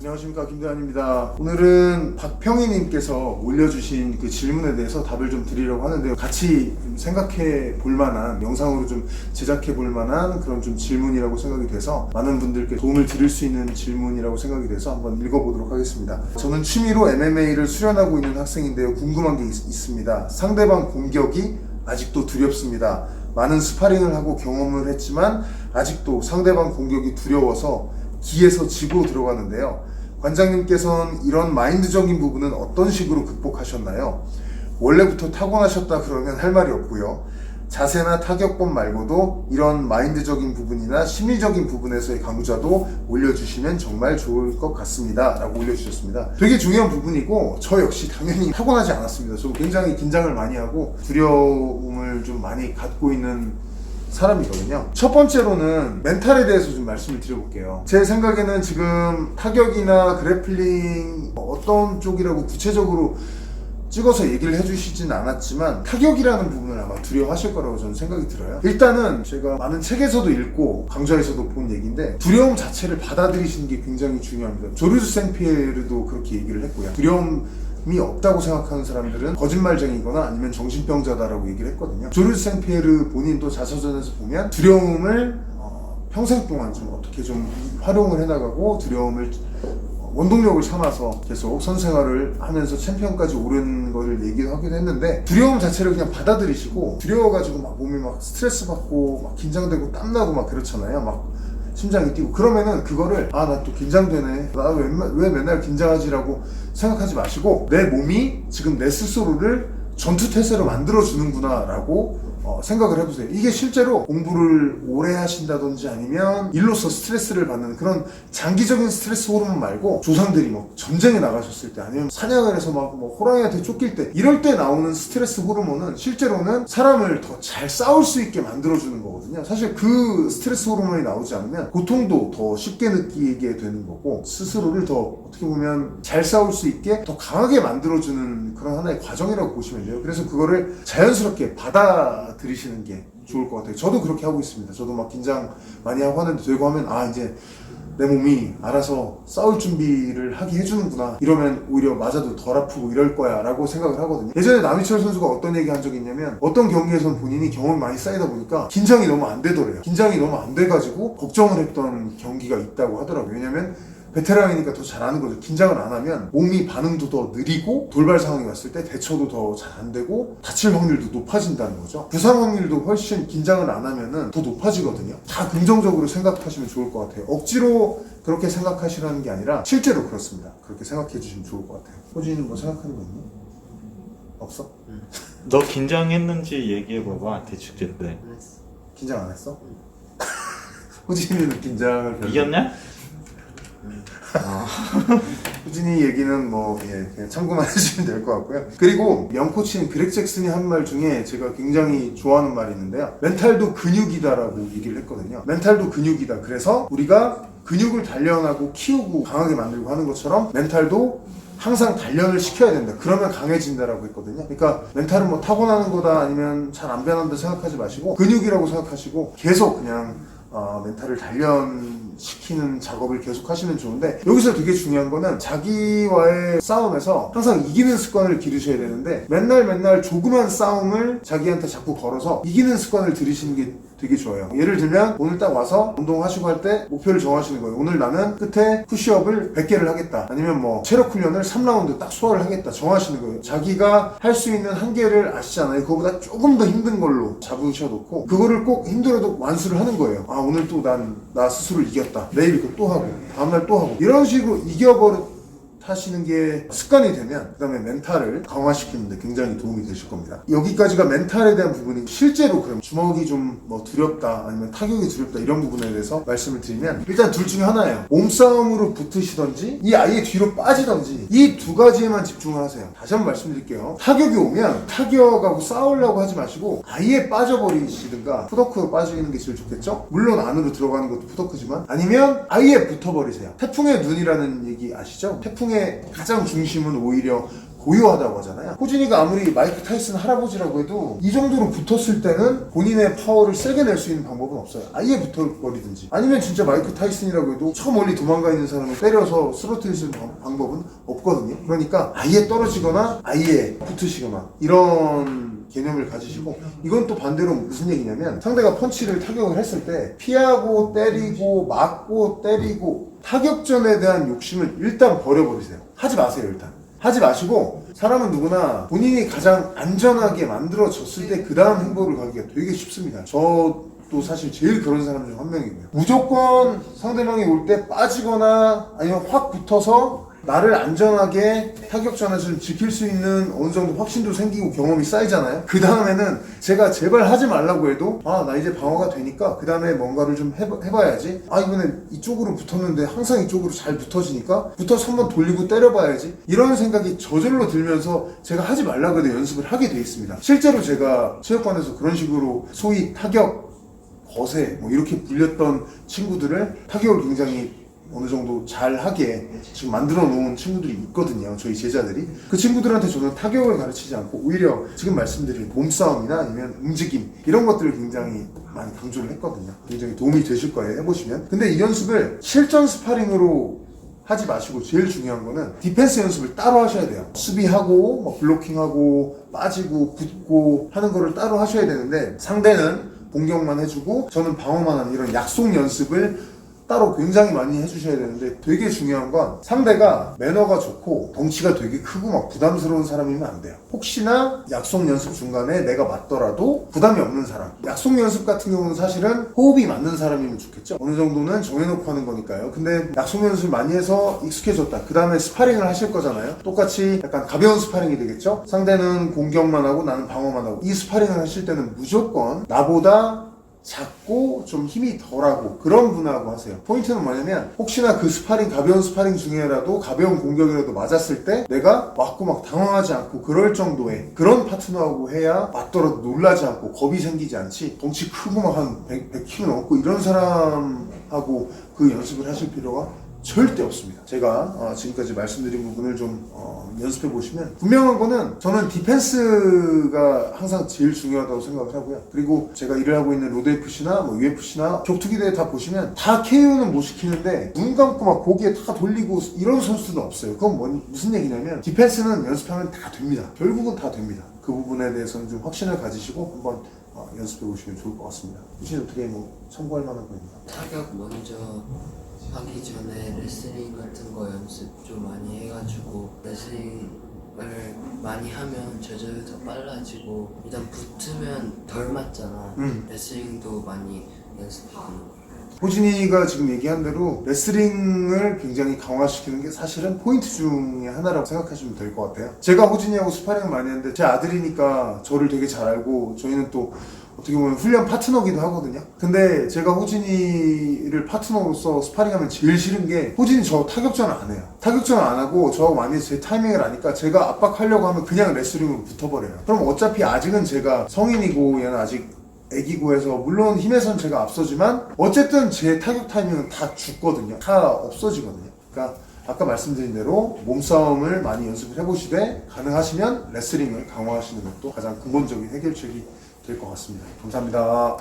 안녕하십니까, 김대환입니다. 오늘은 박평희님께서 올려주신 그 질문에 대해서 답을 좀 드리려고 하는데요. 같이 좀 생각해 볼 만한, 영상으로 좀 제작해 볼 만한 그런 좀 질문이라고 생각이 돼서 많은 분들께 도움을 드릴 수 있는 질문이라고 생각이 돼서 한번 읽어보도록 하겠습니다. 저는 취미로 MMA를 수련하고 있는 학생인데요. 궁금한 게 있습니다. 상대방 공격이 아직도 두렵습니다. 많은 스파링을 하고 경험을 했지만 아직도 상대방 공격이 두려워서 기에서 지고 들어가는데요. 관장님께서는 이런 마인드적인 부분은 어떤 식으로 극복하셨나요? 원래부터 타고나셨다 그러면 할 말이 없고요. 자세나 타격법 말고도 이런 마인드적인 부분이나 심리적인 부분에서의 강좌도 올려주시면 정말 좋을 것 같습니다. 라고 올려주셨습니다. 되게 중요한 부분이고 저 역시 당연히 타고나지 않았습니다. 저 굉장히 긴장을 많이 하고 두려움을 좀 많이 갖고 있는 사람이거든요. 첫 번째로는 멘탈에 대해서 좀 말씀을 드려볼게요. 제 생각에는 지금 타격이나 그래플링 어떤 쪽이라고 구체적으로 찍어서 얘기를 해주시진 않았지만 타격이라는 부분을 아마 두려워하실 거라고 저는 생각이 들어요. 일단은 제가 많은 책에서도 읽고 강좌에서도 본 얘기인데 두려움 자체를 받아들이시는 게 굉장히 중요합니다. 조르주 생피에르도 그렇게 얘기를 했고요. 두려움이 없다고 생각하는 사람들은 거짓말쟁이거나 아니면 정신병자다라고 얘기를 했거든요. 조르주 생피에르 본인도 자서전에서 보면 두려움을 평생 동안 좀 어떻게 좀 활용을 해나가고 두려움을 원동력을 삼아서 계속 선생활을 하면서 챔피언까지 오른 거를 얘기하기도 했는데 두려움 자체를 그냥 받아들이시고 두려워가지고 막 몸이 막 스트레스 받고 막 긴장되고 땀나고 막 그렇잖아요. 막 심장이 뛰고 그러면은 그거를 나 또 긴장되네, 나 왜 맨날 긴장하지라고 생각하지 마시고 내 몸이 지금 내 스스로를 전투태세로 만들어주는구나 라고 생각을 해보세요. 이게 실제로 공부를 오래 하신다든지 아니면 일로서 스트레스를 받는 그런 장기적인 스트레스 호르몬 말고 조상들이 뭐 전쟁에 나가셨을 때 아니면 사냥을 해서 막 뭐 호랑이한테 쫓길 때 이럴 때 나오는 스트레스 호르몬은 실제로는 사람을 더 잘 싸울 수 있게 만들어주는 거거든요. 사실 그 스트레스 호르몬이 나오지 않으면 고통도 더 쉽게 느끼게 되는 거고 스스로를 더 어떻게 보면 잘 싸울 수 있게 더 강하게 만들어주는 그런 하나의 과정이라고 보시면 돼요. 그래서 그거를 자연스럽게 받아들이시는 게 좋을 것 같아요. 저도 그렇게 하고 있습니다. 저도 막 긴장 많이 하고 하는데 되고 하면 이제 내 몸이 알아서 싸울 준비를 하게 해주는구나, 이러면 오히려 맞아도 덜 아프고 이럴 거야 라고 생각을 하거든요. 예전에 남희철 선수가 어떤 얘기 한 적이 있냐면 어떤 경기에서는 본인이 경험이 많이 쌓이다 보니까 긴장이 너무 안 되더래요. 긴장이 너무 안 돼가지고 걱정을 했던 경기가 있다고 하더라고요. 왜냐면 베테랑이니까 더 잘 아는 거죠. 긴장을 안 하면 몸이 반응도 더 느리고 돌발 상황이 왔을 때 대처도 더 잘 안 되고 다칠 확률도 높아진다는 거죠. 부상 확률도 훨씬 긴장을 안 하면은 더 높아지거든요. 다 긍정적으로 생각하시면 좋을 것 같아요. 억지로 그렇게 생각하시라는 게 아니라 실제로 그렇습니다. 그렇게 생각해 주시면 좋을 것 같아요. 호진이는 뭐 생각하는 거 있니? 없어? 너 긴장했는지 얘기해봐봐. 대충 때 긴장 안 했어? 호진이는 긴장을 별로... 이겼냐? 후진이 얘기는 그냥 참고만 해주시면 될 것 같고요. 그리고 명코치인 그렉 잭슨이 한 말 중에 제가 굉장히 좋아하는 말이 있는데요. 멘탈도 근육이다라고 얘기를 했거든요. 멘탈도 근육이다. 그래서 우리가 근육을 단련하고 키우고 강하게 만들고 하는 것처럼 멘탈도 항상 단련을 시켜야 된다. 그러면 강해진다라고 했거든요. 그러니까 멘탈은 뭐 타고나는 거다 아니면 잘 안 변한다 생각하지 마시고 근육이라고 생각하시고 계속 그냥 멘탈을 단련시키는 작업을 계속 하시면 좋은데, 여기서 되게 중요한 거는 자기와의 싸움에서 항상 이기는 습관을 기르셔야 되는데 맨날 조그만 싸움을 자기한테 자꾸 걸어서 이기는 습관을 들이시는 게 되게 좋아요. 예를 들면 오늘 딱 와서 운동하시고 할 때 목표를 정하시는 거예요. 오늘 나는 끝에 푸시업을 100개를 하겠다, 아니면 뭐 체력 훈련을 3라운드 딱 소화를 하겠다 정하시는 거예요. 자기가 할 수 있는 한계를 아시잖아요. 그거보다 조금 더 힘든 걸로 잡으셔놓고 그거를 꼭 힘들어도 완수를 하는 거예요. 오늘 또 나 스스로 이겼다, 내일 이거 또 하고 다음날 또 하고 이런 식으로 하시는 게 습관이 되면 그 다음에 멘탈을 강화시키는 데 굉장히 도움이 되실 겁니다. 여기까지가 멘탈에 대한 부분이 실제로 그럼 주먹이 좀 두렵다 아니면 타격이 두렵다 이런 부분에 대해서 말씀을 드리면 일단 둘 중에 하나예요. 몸싸움으로 붙으시던지 이 아예 뒤로 빠지던지 이 두 가지에만 집중을 하세요. 다시 한번 말씀드릴게요. 타격이 오면 타격하고 싸우려고 하지 마시고 아예 빠져버리시든가 푸더크로 빠지는 게 제일 좋겠죠? 물론 안으로 들어가는 것도 푸더크지만 아니면 아예 붙어버리세요. 태풍의 눈이라는 얘기 아시죠? 태풍의 가장 중심은 오히려 고요하다고 하잖아요. 호진이가 아무리 마이크 타이슨 할아버지라고 해도 이 정도로 붙었을 때는 본인의 파워를 세게 낼 수 있는 방법은 없어요. 아예 붙어버리든지 아니면 진짜 마이크 타이슨이라고 해도 저 멀리 도망가 있는 사람을 때려서 쓰러뜨릴 수 있는 방법은 없거든요. 그러니까 아예 떨어지거나 아예 붙으시거나 이런 개념을 가지시고, 이건 또 반대로 무슨 얘기냐면 상대가 펀치를 타격을 했을 때 피하고 때리고 맞고 때리고 타격전에 대한 욕심을 일단 버려버리세요. 하지 마세요. 일단 하지 마시고, 사람은 누구나 본인이 가장 안전하게 만들어졌을 때 그 다음 행보를 가기가 되게 쉽습니다. 저도 사실 제일 그런 사람 중 한 명이고요. 무조건 상대방이 올 때 빠지거나 아니면 확 붙어서 나를 안전하게 타격전에서 좀 지킬 수 있는 어느 정도 확신도 생기고 경험이 쌓이잖아요. 그 다음에는 제가 제발 하지 말라고 해도 나 이제 방어가 되니까 그 다음에 뭔가를 좀 해봐야지. 이번에 이쪽으로 붙었는데 항상 이쪽으로 잘 붙어지니까 붙어서 한번 돌리고 때려봐야지. 이런 생각이 저절로 들면서 제가 하지 말라고 해도 연습을 하게 돼 있습니다. 실제로 제가 체육관에서 그런 식으로 소위 타격 거세 뭐 이렇게 불렸던 친구들을 타격을 굉장히 어느 정도 잘하게 지금 만들어 놓은 친구들이 있거든요. 저희 제자들이. 그 친구들한테 저는 타격을 가르치지 않고 오히려 지금 말씀드린 몸싸움이나 아니면 움직임 이런 것들을 굉장히 많이 강조를 했거든요. 굉장히 도움이 되실 거예요. 해보시면. 근데 이 연습을 실전 스파링으로 하지 마시고 제일 중요한 거는 디펜스 연습을 따로 하셔야 돼요. 수비하고 뭐 블로킹하고 빠지고 붙고 하는 거를 따로 하셔야 되는데, 상대는 공격만 해주고 저는 방어만 하는 이런 약속 연습을 따로 굉장히 많이 해주셔야 되는데, 되게 중요한 건 상대가 매너가 좋고 덩치가 되게 크고 막 부담스러운 사람이면 안 돼요. 혹시나 약속 연습 중간에 내가 맞더라도 부담이 없는 사람. 약속 연습 같은 경우는 사실은 호흡이 맞는 사람이면 좋겠죠. 어느 정도는 정해놓고 하는 거니까요. 근데 약속 연습을 많이 해서 익숙해졌다. 그 다음에 스파링을 하실 거잖아요. 똑같이 약간 가벼운 스파링이 되겠죠. 상대는 공격만 하고 나는 방어만 하고, 이 스파링을 하실 때는 무조건 나보다 작고 좀 힘이 덜하고 그런 분하고 하세요. 포인트는 뭐냐면, 혹시나 그 스파링, 가벼운 스파링 중에라도 가벼운 공격이라도 맞았을 때 내가 맞고 막 당황하지 않고 그럴 정도의 그런 파트너하고 해야 맞더라도 놀라지 않고 겁이 생기지 않지, 덩치 크고 막 한 100kg 넘고 이런 사람하고 그 연습을 하실 필요가 절대 없습니다. 제가 지금까지 말씀드린 부분을 좀 연습해 보시면 분명한 거는, 저는 디펜스가 항상 제일 중요하다고 생각을 하고요. 그리고 제가 일을 하고 있는 로드FC나 뭐 UFC나 격투기 대회 다 보시면 다 KO는 못 시키는데 눈 감고 막 고개에 다 돌리고 이런 선수들은 없어요. 그건 무슨 얘기냐면, 디펜스는 연습하면 다 됩니다. 결국은 다 됩니다. 그 부분에 대해서는 좀 확신을 가지시고 한번 연습해 보시면 좋을 것 같습니다. 혹시 어떻게 뭐 참고할 만한 거 있나요? 타격 먼저 하기 전에 레슬링 같은 거 연습 좀 많이 해가지고, 레슬링을 많이 하면 조절이 더 빨라지고 일단 붙으면 덜 맞잖아. 레슬링도 많이 연습하고. 호진이가 지금 얘기한 대로 레슬링을 굉장히 강화시키는 게 사실은 포인트 중에 하나라고 생각하시면 될 것 같아요. 제가 호진이하고 스파링을 많이 했는데, 제 아들이니까 저를 되게 잘 알고 저희는 또 어떻게 보면 훈련 파트너기도 하거든요. 근데 제가 호진이를 파트너로서 스파링하면 제일 싫은 게, 호진이 저 타격전을 안 해요. 타격전을 안 하고 저하고 많이 제 타이밍을 아니까 제가 압박하려고 하면 그냥 레슬링으로 붙어버려요. 그럼 어차피 아직은 제가 성인이고 얘는 아직 애기고 해서, 물론 힘에선 제가 앞서지만 어쨌든 제 타격 타이밍은 다 죽거든요. 다 없어지거든요. 그러니까 아까 말씀드린 대로 몸싸움을 많이 연습을 해보시되, 가능하시면 레슬링을 강화하시는 것도 가장 근본적인 해결책이 될 것 같습니다. 감사합니다.